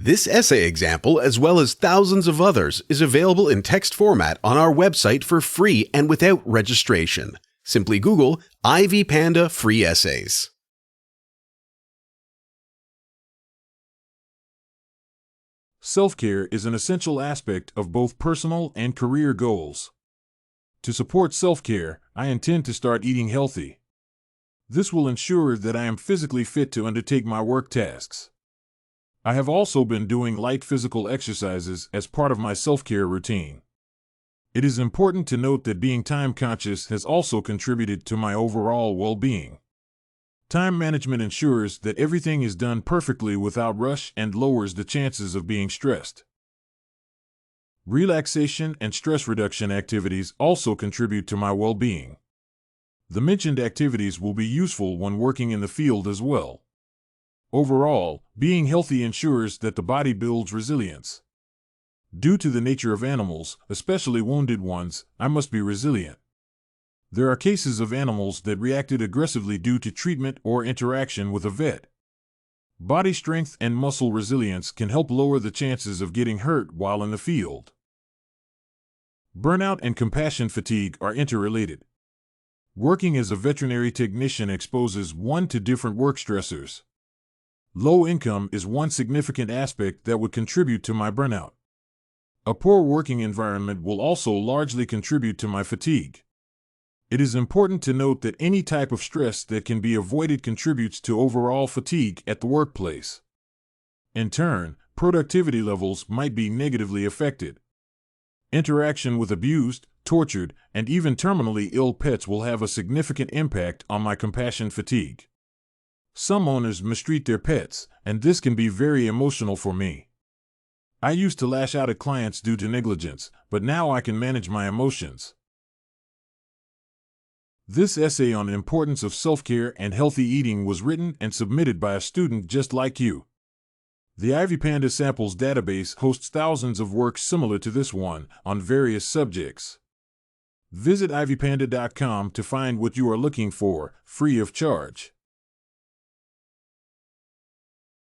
This essay example, as well as thousands of others, is available in text format on our website for free and without registration. Simply Google Ivy Panda Free Essays. Self-care is an essential aspect of both personal and career goals. To support self-care, I intend to start eating healthy. This will ensure that I am physically fit to undertake my work tasks. I have also been doing light physical exercises as part of my self-care routine. It is important to note that being time-conscious has also contributed to my overall well-being. Time management ensures that everything is done perfectly without rush and lowers the chances of being stressed. Relaxation and stress reduction activities also contribute to my well-being. The mentioned activities will be useful when working in the field as well. Overall, being healthy ensures that the body builds resilience. Due to the nature of animals, especially wounded ones, I must be resilient. There are cases of animals that reacted aggressively due to treatment or interaction with a vet. Body strength and muscle resilience can help lower the chances of getting hurt while in the field. Burnout and compassion fatigue are interrelated. Working as a veterinary technician exposes one to different work stressors. Low income is one significant aspect that would contribute to my burnout. A poor working environment will also largely contribute to my fatigue. It is important to note that any type of stress that can be avoided contributes to overall fatigue at the workplace. In turn, productivity levels might be negatively affected. Interaction with abused, tortured, and even terminally ill pets will have a significant impact on my compassion fatigue. Some owners mistreat their pets, and this can be very emotional for me. I used to lash out at clients due to negligence, but now I can manage my emotions. This essay on the importance of self-care and healthy eating was written and submitted by a student just like you. The Ivy Panda Samples database hosts thousands of works similar to this one on various subjects. Visit ivypanda.com to find what you are looking for, free of charge.